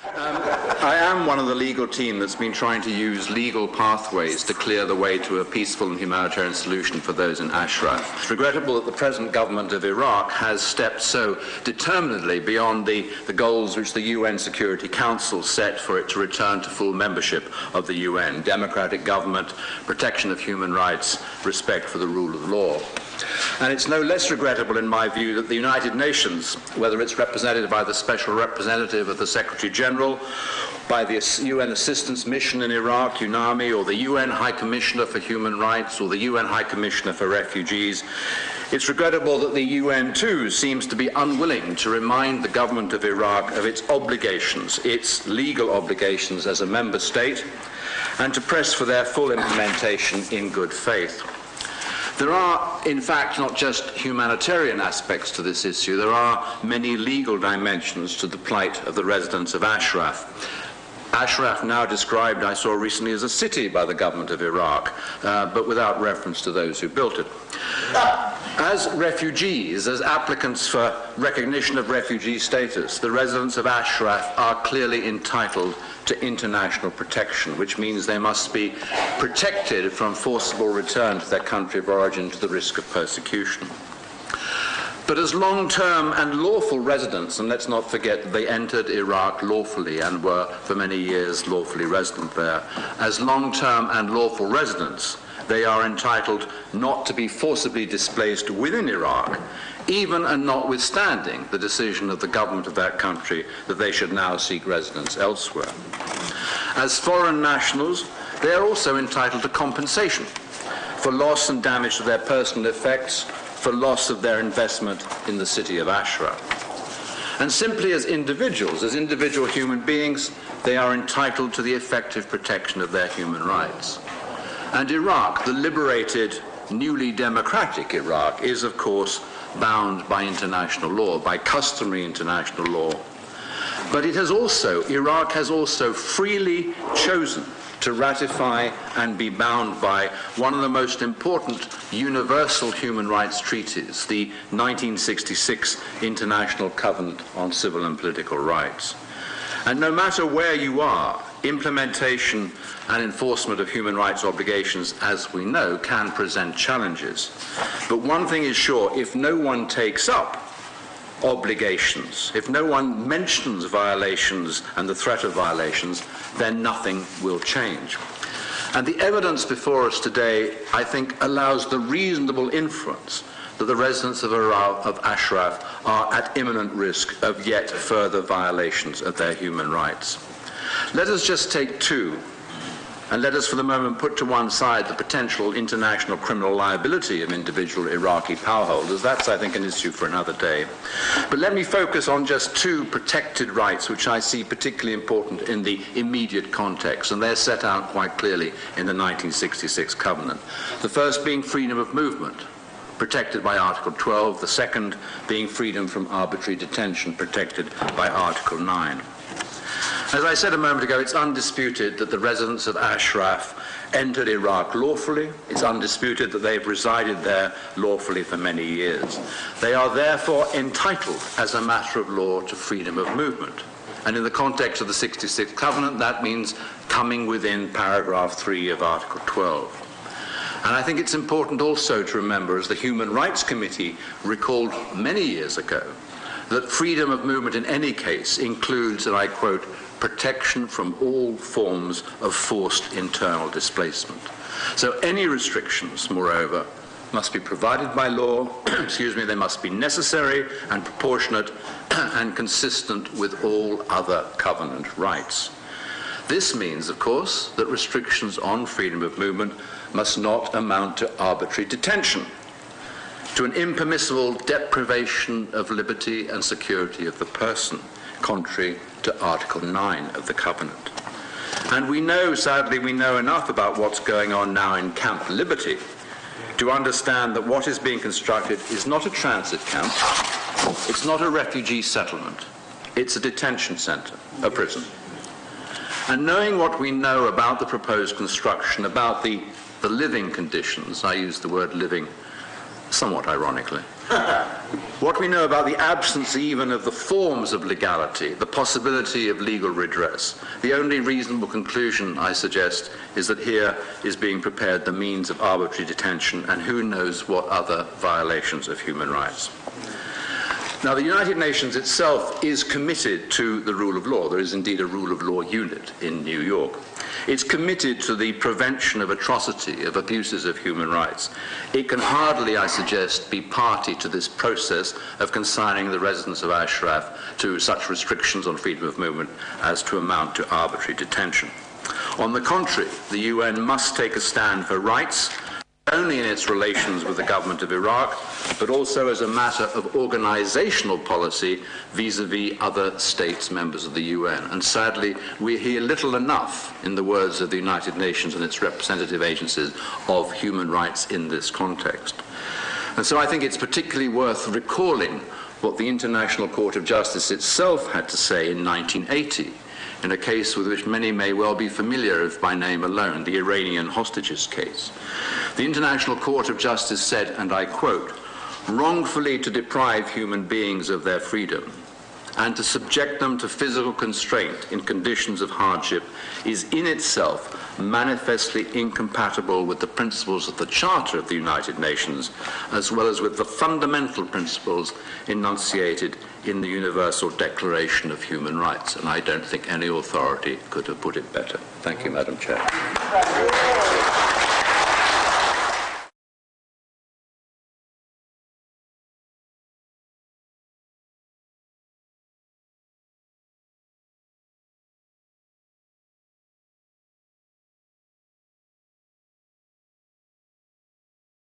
I am one of the legal team that's been trying to use legal pathways to clear the way to a peaceful and humanitarian solution for those in Ashraf. It's regrettable that the present government of Iraq has stepped so determinedly beyond the goals which the UN Security Council set for it to return to full membership of the UN: democratic government, protection of human rights, respect for the rule of law. And it's no less regrettable, in my view, that the United Nations, whether it's represented by the Special Representative of the Secretary General, by the UN Assistance Mission in Iraq, UNAMI, or the UN High Commissioner for Human Rights, or the UN High Commissioner for Refugees, it's regrettable that the UN, too, seems to be unwilling to remind the government of Iraq of its obligations, its legal obligations as a member state, and to press for their full implementation in good faith. There are, in fact, not just humanitarian aspects to this issue. There are many legal dimensions to the plight of the residents of Ashraf. Ashraf, now described, I saw recently, as a city by the government of Iraq, but without reference to those who built it. As refugees, as applicants for recognition of refugee status, the residents of Ashraf are clearly entitled to international protection, which means they must be protected from forcible return to their country of origin to the risk of persecution. But as long-term and lawful residents, and let's not forget that they entered Iraq lawfully and were for many years lawfully resident there, as long-term and lawful residents, they are entitled not to be forcibly displaced within Iraq, even and notwithstanding the decision of the government of that country that they should now seek residence elsewhere. As foreign nationals, they are also entitled to compensation for loss and damage to their personal effects, for loss of their investment in the city of Ashraf. And simply as individuals, as individual human beings, they are entitled to the effective protection of their human rights. And Iraq, the liberated, newly democratic Iraq, is of course bound by international law, by customary international law. But it has also, Iraq has also freely chosen to ratify and be bound by one of the most important universal human rights treaties, the 1966 International Covenant on Civil and Political Rights. And no matter where you are, implementation and enforcement of human rights obligations, as we know, can present challenges. But one thing is sure, if no one takes up obligations, if no one mentions violations and the threat of violations, then nothing will change. And the evidence before us today, I think, allows the reasonable inference that the residents of Ashraf are at imminent risk of yet further violations of their human rights. Let us just take two, and let us for the moment put to one side the potential international criminal liability of individual Iraqi power holders. That's, I think, an issue for another day. But let me focus on just two protected rights which I see particularly important in the immediate context, and they're set out quite clearly in the 1966 Covenant. The first being freedom of movement, protected by Article 12, the second being freedom from arbitrary detention, protected by Article 9. As I said a moment ago, it's undisputed that the residents of Ashraf entered Iraq lawfully. It's undisputed that they've resided there lawfully for many years. They are therefore entitled, as a matter of law, to freedom of movement. And in the context of the 66th Covenant, that means coming within paragraph 3 of Article 12. And I think it's important also to remember, as the Human Rights Committee recalled many years ago, that freedom of movement in any case includes, and I quote, protection from all forms of forced internal displacement. So any restrictions, moreover, must be provided by law, they must be necessary and proportionate and consistent with all other covenant rights. This means, of course, that restrictions on freedom of movement must not amount to arbitrary detention, to an impermissible deprivation of liberty and security of the person, contrary to Article 9 of the Covenant. And we know, sadly, we know enough about what's going on now in Camp Liberty to understand that what is being constructed is not a transit camp, it's not a refugee settlement, it's a detention centre, a prison. And knowing what we know about the proposed construction, about the living conditions, I use the word living somewhat ironically. What we know about the absence even of the forms of legality, the possibility of legal redress, the only reasonable conclusion, I suggest, is that here is being prepared the means of arbitrary detention and who knows what other violations of human rights. Now, the United Nations itself is committed to the rule of law. There is indeed a rule of law unit in New York. It's committed to the prevention of atrocity, of abuses of human rights. It can hardly, I suggest, be party to this process of consigning the residents of Ashraf to such restrictions on freedom of movement as to amount to arbitrary detention. On the contrary, the UN must take a stand for rights, not only in its relations with the government of Iraq, but also as a matter of organizational policy vis-à-vis other states members of the UN. And sadly, we hear little enough, in the words of the United Nations and its representative agencies, of human rights in this context. And so I think it's particularly worth recalling what the International Court of Justice itself had to say in 1980, in a case with which many may well be familiar, if by name alone, the Iranian hostages case. The International Court of Justice said, and I quote, "Wrongfully to deprive human beings of their freedom and to subject them to physical constraint in conditions of hardship is in itself manifestly incompatible with the principles of the Charter of the United Nations, as well as with the fundamental principles enunciated in the Universal Declaration of Human Rights." And I don't think any authority could have put it better. Thank you, Madam Chair.